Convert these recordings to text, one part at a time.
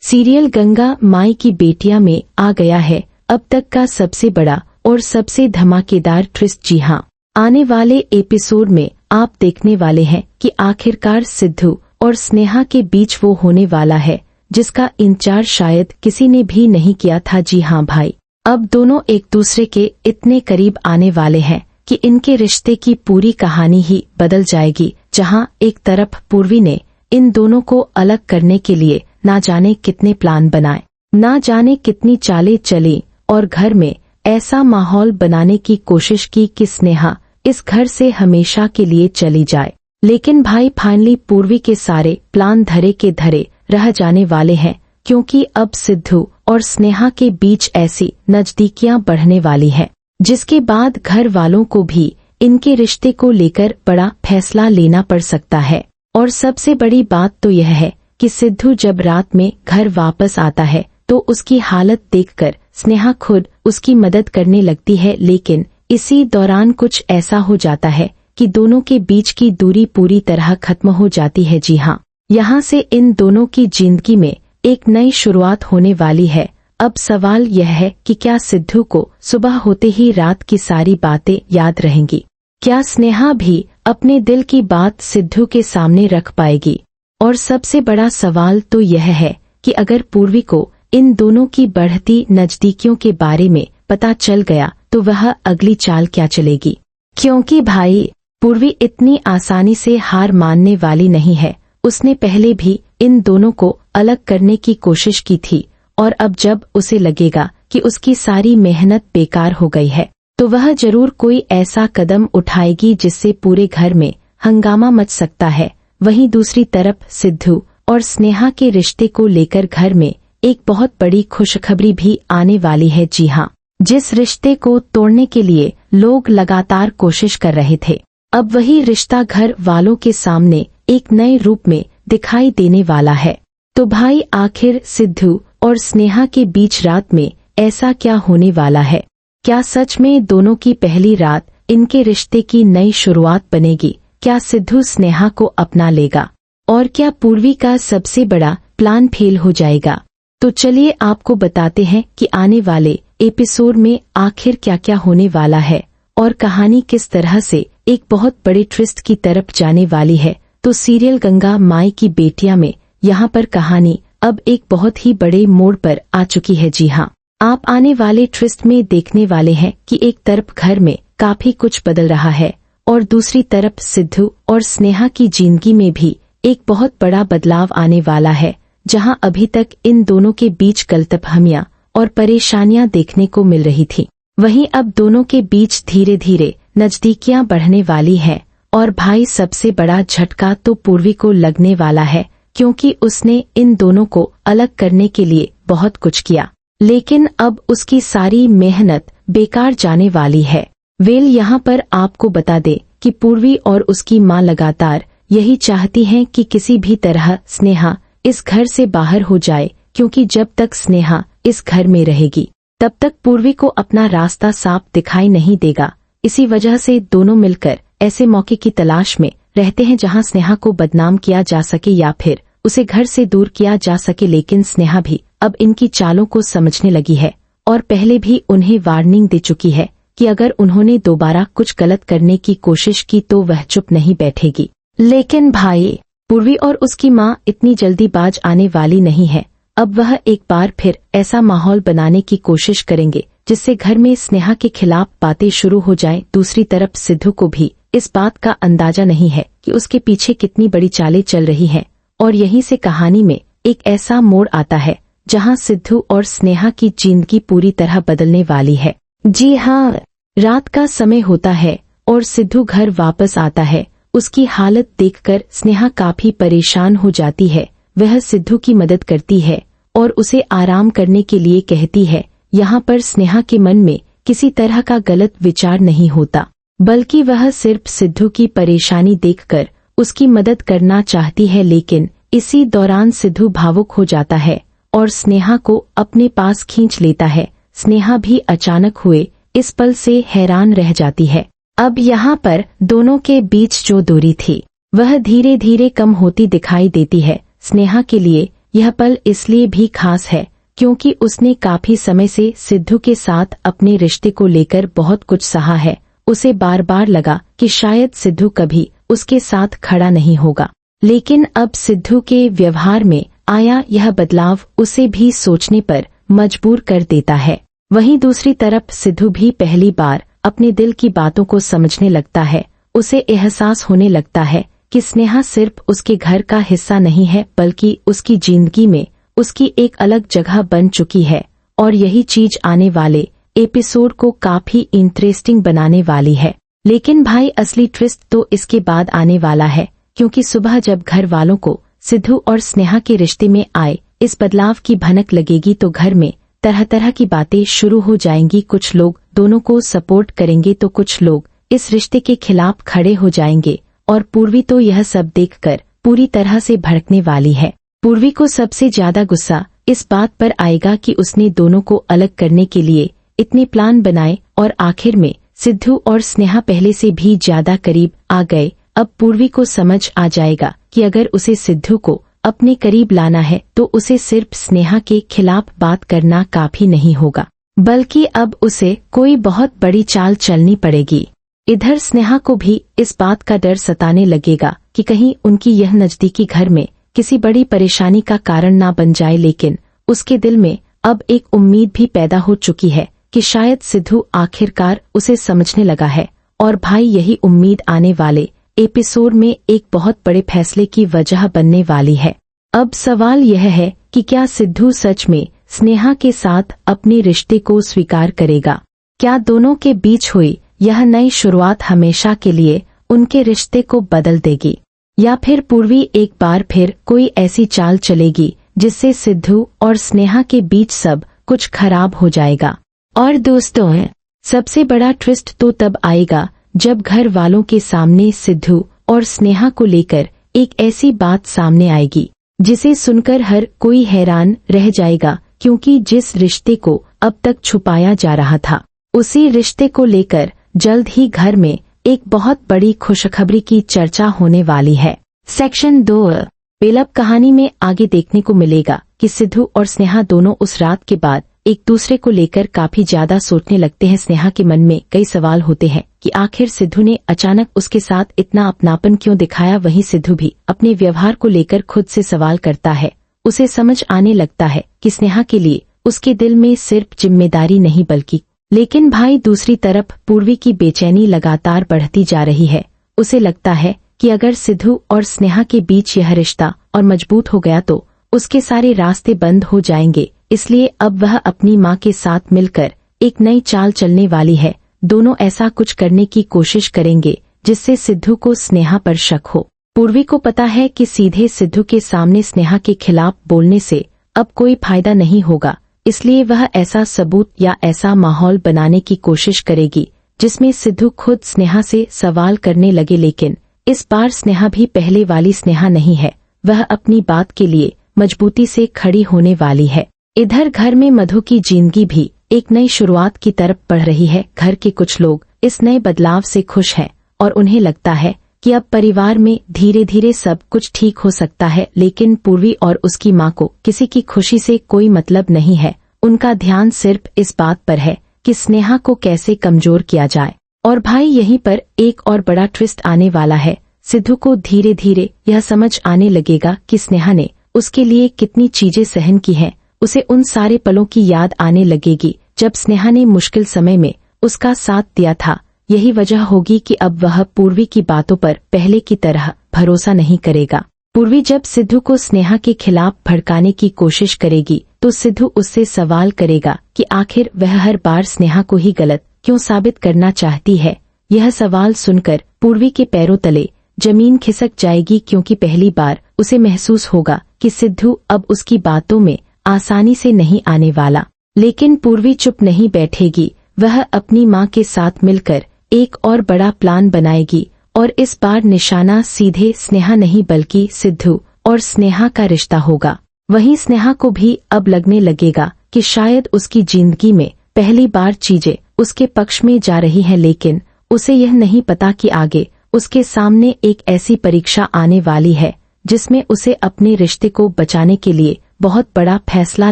Serial Ganga माई की बेटियां में आ गया है अब तक का सबसे बड़ा और सबसे धमाकेदार ट्विस्ट। जी हाँ, आने वाले एपिसोड में आप देखने वाले हैं कि आखिरकार सिद्धू और स्नेहा के बीच वो होने वाला है जिसका इंतजार शायद किसी ने भी नहीं किया था। जी हाँ भाई, अब दोनों एक दूसरे के इतने करीब आने वाले हैं कि इनके रिश्ते की पूरी कहानी ही बदल जाएगी। जहाँ एक तरफ पूर्वी ने इन दोनों को अलग करने के लिए ना जाने कितने प्लान बनाए, ना जाने कितनी चालें चली और घर में ऐसा माहौल बनाने की कोशिश की कि स्नेहा इस घर से हमेशा के लिए चली जाए। लेकिन भाई फाइनली पूर्वी के सारे प्लान धरे के धरे रह जाने वाले हैं, क्योंकि अब सिद्धू और स्नेहा के बीच ऐसी नजदीकियां बढ़ने वाली हैं जिसके बाद घर वालों को भी इनके रिश्ते को लेकर बड़ा फैसला लेना पड़ सकता है। और सबसे बड़ी बात तो यह है कि सिद्धू जब रात में घर वापस आता है तो उसकी हालत देखकर स्नेहा खुद उसकी मदद करने लगती है। लेकिन इसी दौरान कुछ ऐसा हो जाता है कि दोनों के बीच की दूरी पूरी तरह खत्म हो जाती है। जी हाँ, यहाँ से इन दोनों की जिंदगी में एक नई शुरुआत होने वाली है। अब सवाल यह है कि क्या सिद्धू को सुबह होते ही रात की सारी बातें याद रहेंगी? क्या स्नेहा भी अपने दिल की बात सिद्धू के सामने रख पाएगी? और सबसे बड़ा सवाल तो यह है कि अगर पूर्वी को इन दोनों की बढ़ती नजदीकियों के बारे में पता चल गया तो वह अगली चाल क्या चलेगी? क्योंकि भाई पूर्वी इतनी आसानी से हार मानने वाली नहीं है। उसने पहले भी इन दोनों को अलग करने की कोशिश की थी और अब जब उसे लगेगा कि उसकी सारी मेहनत बेकार हो गई है तो वह जरूर कोई ऐसा कदम उठाएगी जिससे पूरे घर में हंगामा मच सकता है। वहीं दूसरी तरफ सिद्धू और स्नेहा के रिश्ते को लेकर घर में एक बहुत बड़ी खुशखबरी भी आने वाली है। जी हाँ, जिस रिश्ते को तोड़ने के लिए लोग लगातार कोशिश कर रहे थे, अब वही रिश्ता घर वालों के सामने एक नए रूप में दिखाई देने वाला है। तो भाई आखिर सिद्धू और स्नेहा के बीच रात में ऐसा क्या होने वाला है? क्या सच में दोनों की पहली रात इनके रिश्ते की नई शुरुआत बनेगी? क्या सिद्धू स्नेहा को अपना लेगा और क्या पूर्वी का सबसे बड़ा प्लान फेल हो जाएगा? तो चलिए आपको बताते हैं कि आने वाले एपिसोड में आखिर क्या क्या होने वाला है और कहानी किस तरह से एक बहुत बड़े ट्विस्ट की तरफ जाने वाली है। तो सीरियल गंगा माई की बेटियां में यहाँ पर कहानी अब एक बहुत ही बड़े मोड़ पर आ चुकी है। जी हाँ, आप आने वाले ट्विस्ट में देखने वाले हैं कि एक तरफ घर में काफी कुछ बदल रहा है और दूसरी तरफ सिद्धू और स्नेहा की जिंदगी में भी एक बहुत बड़ा बदलाव आने वाला है। जहां अभी तक इन दोनों के बीच गलतफहमियां और परेशानियां देखने को मिल रही थी, वहीं अब दोनों के बीच धीरे धीरे नजदीकियां बढ़ने वाली हैं। और भाई सबसे बड़ा झटका तो पूर्वी को लगने वाला है, क्योंकि उसने इन दोनों को अलग करने के लिए बहुत कुछ किया, लेकिन अब उसकी सारी मेहनत बेकार जाने वाली है। वेल यहाँ पर आपको बता दे कि पूर्वी और उसकी माँ लगातार यही चाहती हैं कि किसी भी तरह स्नेहा इस घर से बाहर हो जाए, क्योंकि जब तक स्नेहा इस घर में रहेगी तब तक पूर्वी को अपना रास्ता साफ दिखाई नहीं देगा। इसी वजह से दोनों मिलकर ऐसे मौके की तलाश में रहते हैं जहां स्नेहा को बदनाम किया जा सके या फिर उसे घर से दूर किया जा सके। लेकिन स्नेहा भी अब इनकी चालों को समझने लगी है और पहले भी उन्हें वार्निंग दे चुकी है कि अगर उन्होंने दोबारा कुछ गलत करने की कोशिश की तो वह चुप नहीं बैठेगी। लेकिन भाई पूर्वी और उसकी माँ इतनी जल्दी बाज आने वाली नहीं है। अब वह एक बार फिर ऐसा माहौल बनाने की कोशिश करेंगे जिससे घर में स्नेहा के खिलाफ बातें शुरू हो जाएं। दूसरी तरफ सिद्धू को भी इस बात का अंदाजा नहीं है कि उसके पीछे कितनी बड़ी चालें चल रही हैं और यहीं से कहानी में एक ऐसा मोड़ आता है जहां सिद्धू और स्नेहा की जिंदगी पूरी तरह बदलने वाली है। जी हाँ, रात का समय होता है और सिद्धू घर वापस आता है। उसकी हालत देखकर स्नेहा काफी परेशान हो जाती है। वह सिद्धू की मदद करती है और उसे आराम करने के लिए कहती है। यहाँ पर स्नेहा के मन में किसी तरह का गलत विचार नहीं होता, बल्कि वह सिर्फ सिद्धू की परेशानी देखकर उसकी मदद करना चाहती है। लेकिन इसी दौरान सिद्धू भावुक हो जाता है और स्नेहा को अपने पास खींच लेता है। स्नेहा भी अचानक हुए इस पल से हैरान रह जाती है। अब यहाँ पर दोनों के बीच जो दूरी थी वह धीरे धीरे कम होती दिखाई देती है। स्नेहा के लिए यह पल इसलिए भी खास है क्योंकि उसने काफी समय से सिद्धू के साथ अपने रिश्ते को लेकर बहुत कुछ सहा है। उसे बार बार लगा कि शायद सिद्धू कभी उसके साथ खड़ा नहीं होगा, लेकिन अब सिद्धू के व्यवहार में आया यह बदलाव उसे भी सोचने पर मजबूर कर देता है। वहीं दूसरी तरफ सिद्धू भी पहली बार अपने दिल की बातों को समझने लगता है। उसे एहसास होने लगता है कि स्नेहा सिर्फ उसके घर का हिस्सा नहीं है बल्कि उसकी जिंदगी में उसकी एक अलग जगह बन चुकी है, और यही चीज आने वाले एपिसोड को काफी इंटरेस्टिंग बनाने वाली है। लेकिन भाई असली ट्विस्ट तो इसके बाद आने वाला है, क्योंकि सुबह जब घर वालों को सिद्धू और स्नेहा के रिश्ते में आए इस बदलाव की भनक लगेगी तो घर में तरह तरह की बातें शुरू हो जाएंगी। कुछ लोग दोनों को सपोर्ट करेंगे तो कुछ लोग इस रिश्ते के खिलाफ खड़े हो जाएंगे, और पूर्वी तो यह सब देखकर पूरी तरह से भड़कने वाली है। पूर्वी को सबसे ज्यादा गुस्सा इस बात पर आएगा कि उसने दोनों को अलग करने के लिए इतने प्लान बनाए और आखिर में सिद्धू और स्नेहा पहले से भी ज्यादा करीब आ गए। अब पूर्वी को समझ आ जाएगा कि अगर उसे सिद्धू को अपने करीब लाना है तो उसे सिर्फ स्नेहा के खिलाफ बात करना काफी नहीं होगा, बल्कि अब उसे कोई बहुत बड़ी चाल चलनी पड़ेगी। इधर स्नेहा को भी इस बात का डर सताने लगेगा कि कहीं उनकी यह नजदीकी घर में किसी बड़ी परेशानी का कारण ना बन जाए, लेकिन उसके दिल में अब एक उम्मीद भी पैदा हो चुकी है कि शायद सिद्धू आखिरकार उसे समझने लगा है। और भाई यही उम्मीद आने वाले एपिसोड में एक बहुत बड़े फैसले की वजह बनने वाली है। अब सवाल यह है कि क्या सिद्धू सच में स्नेहा के साथ अपने रिश्ते को स्वीकार करेगा? क्या दोनों के बीच हुई यह नई शुरुआत हमेशा के लिए उनके रिश्ते को बदल देगी, या फिर पूर्वी एक बार फिर कोई ऐसी चाल चलेगी जिससे सिद्धू और स्नेहा के बीच सब कुछ खराब हो जाएगा? और दोस्तों, सबसे बड़ा ट्विस्ट तो तब आएगा जब घर वालों के सामने सिद्धू और स्नेहा को लेकर एक ऐसी बात सामने आएगी जिसे सुनकर हर कोई हैरान रह जाएगा, क्योंकि जिस रिश्ते को अब तक छुपाया जा रहा था उसी रिश्ते को लेकर जल्द ही घर में एक बहुत बड़ी खुशखबरी की चर्चा होने वाली है। सेक्शन 2 पेलब कहानी में आगे देखने को मिलेगा कि सिद्धू और स्नेहा दोनों उस रात के बाद एक दूसरे को लेकर काफी ज्यादा सोचने लगते हैं। स्नेहा के मन में कई सवाल होते हैं कि आखिर सिद्धू ने अचानक उसके साथ इतना अपनापन क्यों दिखाया। वहीं सिद्धू भी अपने व्यवहार को लेकर खुद से सवाल करता है। उसे समझ आने लगता है कि स्नेहा के लिए उसके दिल में सिर्फ जिम्मेदारी नहीं बल्कि लेकिन भाई दूसरी तरफ पूर्वी की बेचैनी लगातार बढ़ती जा रही है। उसे लगता है कि अगर सिद्धू और स्नेहा के बीच यह रिश्ता और मजबूत हो गया तो उसके सारे रास्ते बंद हो जाएंगे। इसलिए अब वह अपनी मां के साथ मिलकर एक नई चाल चलने वाली है। दोनों ऐसा कुछ करने की कोशिश करेंगे जिससे सिद्धू को स्नेहा पर शक हो। पूर्वी को पता है कि सीधे सिद्धू के सामने स्नेहा के खिलाफ बोलने से अब कोई फायदा नहीं होगा, इसलिए वह ऐसा सबूत या ऐसा माहौल बनाने की कोशिश करेगी जिसमें सिद्धू खुद स्नेहा से सवाल करने लगे। लेकिन इस बार स्नेहा भी पहले वाली स्नेहा नहीं है, वह अपनी बात के लिए मजबूती से खड़ी होने वाली है। इधर घर में मधु की जिंदगी भी एक नई शुरुआत की तरफ बढ़ रही है। घर के कुछ लोग इस नए बदलाव से खुश हैं और उन्हें लगता है कि अब परिवार में धीरे धीरे सब कुछ ठीक हो सकता है। लेकिन पूर्वी और उसकी मां को किसी की खुशी से कोई मतलब नहीं है। उनका ध्यान सिर्फ इस बात पर है कि स्नेहा को कैसे कमजोर किया जाए। और भाई यहीं पर एक और बड़ा ट्विस्ट आने वाला है। सिद्धू को धीरे धीरे यह समझ आने लगेगा कि स्नेहा ने उसके लिए कितनी चीजें सहन की हैं। उसे उन सारे पलों की याद आने लगेगी जब स्नेहा ने मुश्किल समय में उसका साथ दिया था। यही वजह होगी कि अब वह पूर्वी की बातों पर पहले की तरह भरोसा नहीं करेगा। पूर्वी जब सिद्धू को स्नेहा के खिलाफ भड़काने की कोशिश करेगी तो सिद्धू उससे सवाल करेगा कि आखिर वह हर बार स्नेहा को ही गलत क्यों साबित करना चाहती है। यह सवाल सुनकर पूर्वी के पैरों तले जमीन खिसक जाएगी, क्योंकि पहली बार उसे महसूस होगा कि सिद्धू अब उसकी बातों में आसानी से नहीं आने वाला। लेकिन पूर्वी चुप नहीं बैठेगी, वह अपनी मां के साथ मिलकर एक और बड़ा प्लान बनाएगी और इस बार निशाना सीधे स्नेहा नहीं बल्कि सिद्धू और स्नेहा का रिश्ता होगा। वहीं स्नेहा को भी अब लगने लगेगा कि शायद उसकी जिंदगी में पहली बार चीजें उसके पक्ष में जा रही हैं, लेकिन उसे यह नहीं पता कि आगे उसके सामने एक ऐसी परीक्षा आने वाली है जिसमें उसे अपने रिश्ते को बचाने के लिए बहुत बड़ा फैसला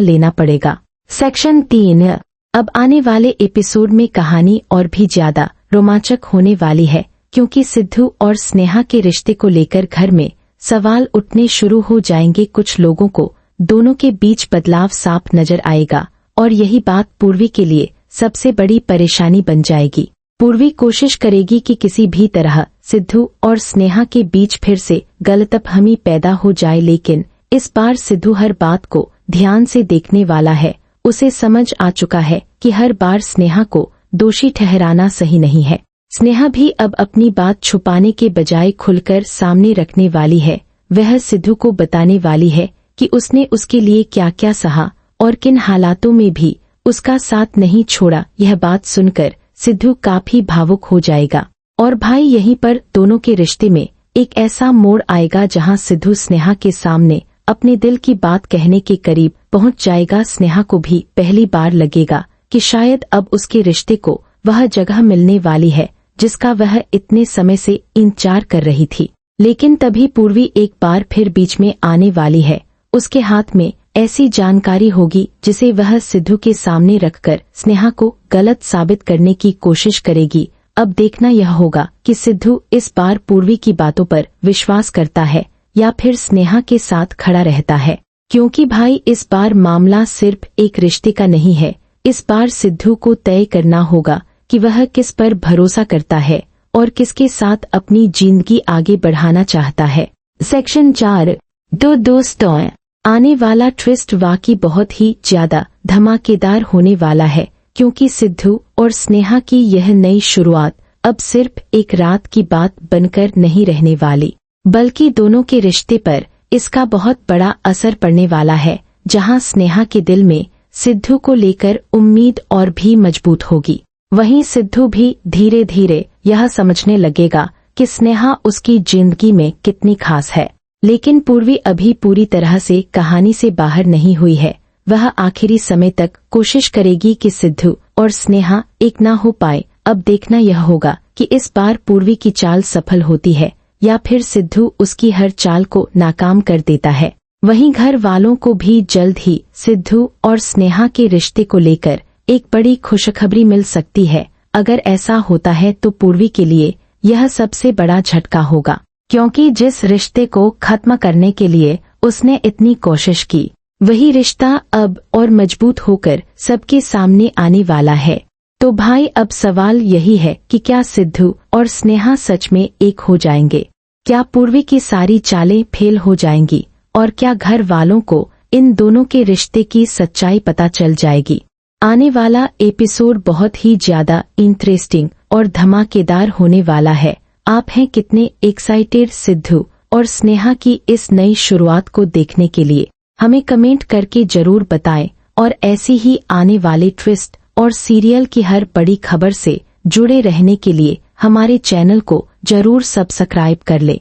लेना पड़ेगा। सेक्शन 3। अब आने वाले एपिसोड में कहानी और भी ज्यादा रोमांचक होने वाली है, क्योंकि सिद्धू और स्नेहा के रिश्ते को लेकर घर में सवाल उठने शुरू हो जाएंगे। कुछ लोगों को दोनों के बीच बदलाव साफ नजर आएगा और यही बात पूर्वी के लिए सबसे बड़ी परेशानी बन जाएगी। पूर्वी कोशिश करेगी कि किसी भी तरह सिद्धू और स्नेहा के बीच फिर से गलतफहमी पैदा हो जाए, लेकिन इस बार सिद्धू हर बात को ध्यान से देखने वाला है। उसे समझ आ चुका है कि हर बार स्नेहा को दोषी ठहराना सही नहीं है। स्नेहा भी अब अपनी बात छुपाने के बजाय खुलकर सामने रखने वाली है। वह सिद्धू को बताने वाली है कि उसने उसके लिए क्या क्या सहा और किन हालातों में भी उसका साथ नहीं छोड़ा। यह बात सुनकर सिद्धू काफी भावुक हो जाएगा और भाई यहीं पर दोनों के रिश्ते में एक ऐसा मोड़ आएगा जहां सिद्धू स्नेहा के सामने अपने दिल की बात कहने के करीब पहुंच जाएगा। स्नेहा को भी पहली बार लगेगा कि शायद अब उसके रिश्ते को वह जगह मिलने वाली है जिसका वह इतने समय से इंतजार कर रही थी। लेकिन तभी पूर्वी एक बार फिर बीच में आने वाली है। उसके हाथ में ऐसी जानकारी होगी जिसे वह सिद्धू के सामने रखकर स्नेहा को गलत साबित करने की कोशिश करेगी। अब देखना यह होगा कि सिद्धू इस बार पूर्वी की बातों पर विश्वास करता है या फिर स्नेहा के साथ खड़ा रहता है, क्योंकि भाई इस बार मामला सिर्फ एक रिश्ते का नहीं है। इस बार सिद्धू को तय करना होगा कि वह किस पर भरोसा करता है और किसके साथ अपनी जिंदगी आगे बढ़ाना चाहता है। सेक्शन 4। तो दोस्तों, आने वाला ट्विस्ट वाकई बहुत ही ज्यादा धमाकेदार होने वाला है, क्योंकि सिद्धू और स्नेहा की यह नई शुरुआत अब सिर्फ एक रात की बात बनकर नहीं रहने वाली, बल्कि दोनों के रिश्ते पर इसका बहुत बड़ा असर पड़ने वाला है। जहां स्नेहा के दिल में सिद्धू को लेकर उम्मीद और भी मजबूत होगी, वहीं सिद्धू भी धीरे धीरे यह समझने लगेगा कि स्नेहा उसकी जिंदगी में कितनी खास है। लेकिन पूर्वी अभी पूरी तरह से कहानी से बाहर नहीं हुई है। वह आखिरी समय तक कोशिश करेगी कि सिद्धू और स्नेहा एक ना हो पाए। अब देखना यह होगा कि इस बार पूर्वी की चाल सफल होती है या फिर सिद्धू उसकी हर चाल को नाकाम कर देता है। वहीं घर वालों को भी जल्द ही सिद्धू और स्नेहा के रिश्ते को लेकर एक बड़ी खुशखबरी मिल सकती है। अगर ऐसा होता है तो पूर्वी के लिए यह सबसे बड़ा झटका होगा, क्योंकि जिस रिश्ते को खत्म करने के लिए उसने इतनी कोशिश की, वही रिश्ता अब और मजबूत होकर सबके सामने आने वाला है। तो भाई अब सवाल यही है कि क्या सिद्धू और स्नेहा सच में एक हो जाएंगे? क्या पूर्वी की सारी चालें फेल हो जाएंगी और क्या घर वालों को इन दोनों के रिश्ते की सच्चाई पता चल जाएगी? आने वाला एपिसोड बहुत ही ज्यादा इंटरेस्टिंग और धमाकेदार होने वाला है। आप हैं कितने एक्साइटेड सिद्धू और स्नेहा की इस नई शुरुआत को देखने के लिए? हमें कमेंट करके जरूर बताएं और ऐसी ही आने वाले ट्विस्ट और सीरियल की हर बड़ी खबर से जुड़े रहने के लिए हमारे चैनल को जरूर सब्सक्राइब कर लें।